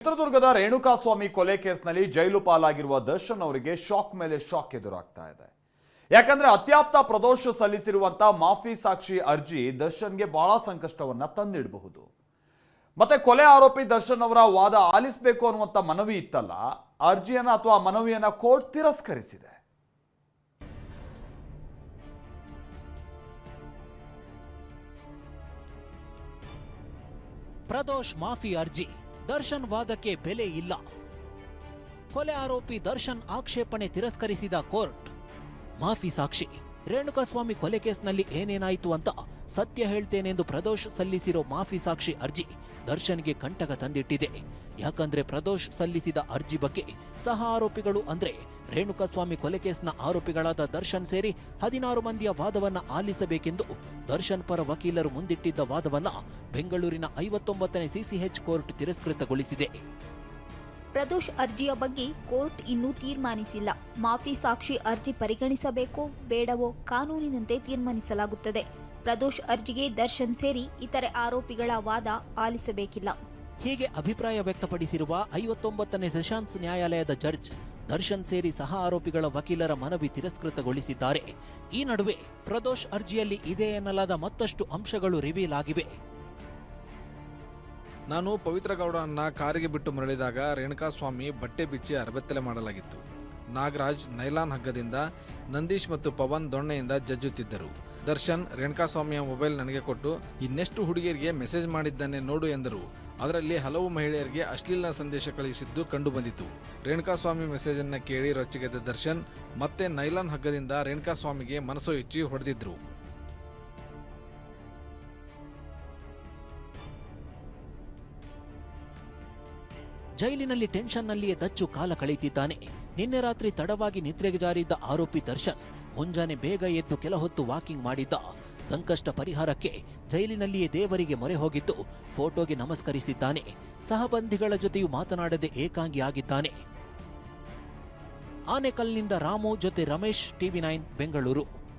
ಚಿತ್ರದುರ್ಗದ ರೇಣುಕಾಸ್ವಾಮಿ ಕೊಲೆ ಕೇಸ್ನಲ್ಲಿ ಜೈಲು ಪಾಲಾಗಿರುವ ದರ್ಶನ್ ಅವರಿಗೆ ಶಾಕ್ ಮೇಲೆ ಶಾಕ್ ಎದುರಾಗ್ತಾ ಇದೆ. ಯಾಕಂದ್ರೆ ಅತ್ಯಾಪ್ತ ಪ್ರದೋಷ ಸಲ್ಲಿಸಿರುವಂತ ಮಾಫಿ ಸಾಕ್ಷಿ ಅರ್ಜಿ ದರ್ಶನ್ಗೆ ಬಹಳ ಸಂಕಷ್ಟವನ್ನ ತಂದಿಡಬಹುದು. ಮತ್ತೆ ಕೊಲೆ ಆರೋಪಿ ದರ್ಶನ್ ಅವರ ವಾದ ಆಲಿಸಬೇಕು ಅನ್ನುವಂತ ಮನವಿ ಇತ್ತಲ್ಲ, ಅರ್ಜಿಯನ್ನ ಅಥವಾ ಮನವಿಯನ್ನ ಕೋರ್ಟ್ ತಿರಸ್ಕರಿಸಿದೆ. ಪ್ರದೋಷ್ ಮಾಫಿ ಅರ್ಜಿ, ದರ್ಶನ್ ವಾದಕ್ಕೆ ಬೆಲೆ ಇಲ್ಲ. ಕೊಲೆ ಆರೋಪಿ ದರ್ಶನ್ ಆಕ್ಷೇಪಣೆ ತಿರಸ್ಕರಿಸಿದ ಕೋರ್ಟ್. ಮಾಫಿ ಸಾಕ್ಷಿ, ರೇಣುಕಾಸ್ವಾಮಿ ಕೊಲೆ ಕೇಸ್ನಲ್ಲಿ ಏನೇನಾಯಿತು ಅಂತ ಸತ್ಯ ಹೇಳ್ತೇನೆಂದು ಪ್ರದೋಷ್ ಸಲ್ಲಿಸಿರೋ ಮಾಫಿ ಸಾಕ್ಷಿ ಅರ್ಜಿ ದರ್ಶನ್ಗೆ ಕಂಟಕ ತಂದಿಟ್ಟಿದೆ. ಯಾಕಂದ್ರೆ ಪ್ರದೋಷ್ ಸಲ್ಲಿಸಿದ ಅರ್ಜಿ ಬಗ್ಗೆ ಸಹ ಆರೋಪಿಗಳು ಅಂದ್ರೆ ರೇಣುಕಾಸ್ವಾಮಿ ಕೊಲೆ ಕೇಸ್ನ ಆರೋಪಿಗಳಾದ ದರ್ಶನ್ ಸೇರಿ 16 ಮಂದಿಯ ವಾದವನ್ನ ಆಲಿಸಬೇಕೆಂದು ದರ್ಶನ್ ಪರ ವಕೀಲರು ಮುಂದಿಟ್ಟಿದ್ದ ವಾದವನ್ನ ಬೆಂಗಳೂರಿನ 59ನೇ ಸಿಸಿಎಚ್ ಕೋರ್ಟ್ ತಿರಸ್ಕೃತಗೊಳಿಸಿದೆ. ಪ್ರದೋಷ್ ಅರ್ಜಿಯ ಬಗ್ಗೆ ಕೋರ್ಟ್ ಇನ್ನೂ ತೀರ್ಮಾನಿಸಿಲ್ಲ. ಮಾಫಿ ಸಾಕ್ಷಿ ಅರ್ಜಿ ಪರಿಗಣಿಸಬೇಕೋ ಬೇಡವೋ ಕಾನೂನಿನಂತೆ ತೀರ್ಮಾನಿಸಲಾಗುತ್ತದೆ. ಪ್ರದೋಷ್ ಅರ್ಜಿಗೆ ದರ್ಶನ್ ಸೇರಿ ಇತರೆ ಆರೋಪಿಗಳ ವಾದ ಆಲಿಸಬೇಕಿಲ್ಲ. ಹೀಗೆ ಅಭಿಪ್ರಾಯ ವ್ಯಕ್ತಪಡಿಸಿರುವ 59ನೇ ಸೆಷನ್ಸ್ ನ್ಯಾಯಾಲಯದ ಜಡ್ಜ್ ದರ್ಶನ್ ಸೇರಿ ಸಹ ಆರೋಪಿಗಳ ವಕೀಲರ ಮನವಿ ತಿರಸ್ಕೃತಗೊಳಿಸಿದ್ದಾರೆ. ಈ ನಡುವೆ ಪ್ರದೋಷ್ ಅರ್ಜಿಯಲ್ಲಿ ಇದೆ ಎನ್ನಲಾದ ಮತ್ತಷ್ಟು ಅಂಶಗಳು ರಿವೀಲ್ ಆಗಿವೆ. ನಾನು ಪವಿತ್ರ ಗೌಡನ್ನ ಕಾರಿಗೆ ಬಿಟ್ಟು ಮರಳಿದಾಗ ರೇಣುಕಾಸ್ವಾಮಿ ಬಟ್ಟೆ ಬಿಚ್ಚಿ ಅರಬೆತ್ತಲೆ ಮಾಡಲಾಗಿತ್ತು. ನಾಗರಾಜ್ ನೈಲಾನ್ ಹಗ್ಗದಿಂದ, ನಂದೀಶ್ ಮತ್ತು ಪವನ್ ದೊಣ್ಣೆಯಿಂದ ಜಜ್ಜುತ್ತಿದ್ದರು. ದರ್ಶನ್ ರೇಣುಕಾಸ್ವಾಮಿಯ ಮೊಬೈಲ್ ನನಗೆ ಕೊಟ್ಟು ಇನ್ನೆಷ್ಟು ಹುಡುಗಿಯರಿಗೆ ಮೆಸೇಜ್ ಮಾಡಿದ್ದಾನೆ ನೋಡು ಎಂದರು. ಅದರಲ್ಲಿ ಹಲವು ಮಹಿಳೆಯರಿಗೆ ಅಶ್ಲೀಲ ಸಂದೇಶ ಕಳುಹಿಸಿದ್ದು ಕಂಡುಬಂದಿತು. ರೇಣುಕಾಸ್ವಾಮಿ ಮೆಸೇಜನ್ನು ಕೇಳಿ ರೊಚ್ಚಿಗೆದ್ದ ದರ್ಶನ್ ಮತ್ತೆ ನೈಲಾನ್ ಹಗ್ಗದಿಂದ ರೇಣುಕಾಸ್ವಾಮಿಗೆ ಮನಸೋ ಇಚ್ಚಿ ಹೊಡೆದಿದ್ರು. ಜೈಲಿನಲ್ಲಿ ಟೆನ್ಷನ್ನಲ್ಲಿಯೇ ದಚ್ಚು ಕಾಲ ಕಳೆಯುತ್ತಿದ್ದಾನೆ. ನಿನ್ನೆ ರಾತ್ರಿ ತಡವಾಗಿ ನಿದ್ರೆಗೆ ಜಾರಿದ್ದ ಆರೋಪಿ ದರ್ಶನ್ ಮುಂಜಾನೆ ಬೇಗ ಎದ್ದು ಕೆಲ ಹೊತ್ತು ವಾಕಿಂಗ್ ಮಾಡಿದ್ದ. ಸಂಕಷ್ಟ ಪರಿಹಾರಕ್ಕೆ ಜೈಲಿನಲ್ಲಿಯೇ ದೇವರಿಗೆ ಮೊರೆ ಹೋಗಿದ್ದು ಫೋಟೋಗೆ ನಮಸ್ಕರಿಸಿದ್ದಾನೆ. ಸಹಬಂಧಿಗಳ ಜೊತೆಯೂ ಮಾತನಾಡದೆ ಏಕಾಂಗಿಯಾಗಿದ್ದಾನೆ. ಆನೇಕಲ್ನಿಂದ ರಾಮು ಜೊತೆ ರಮೇಶ್, TV9 ಬೆಂಗಳೂರು.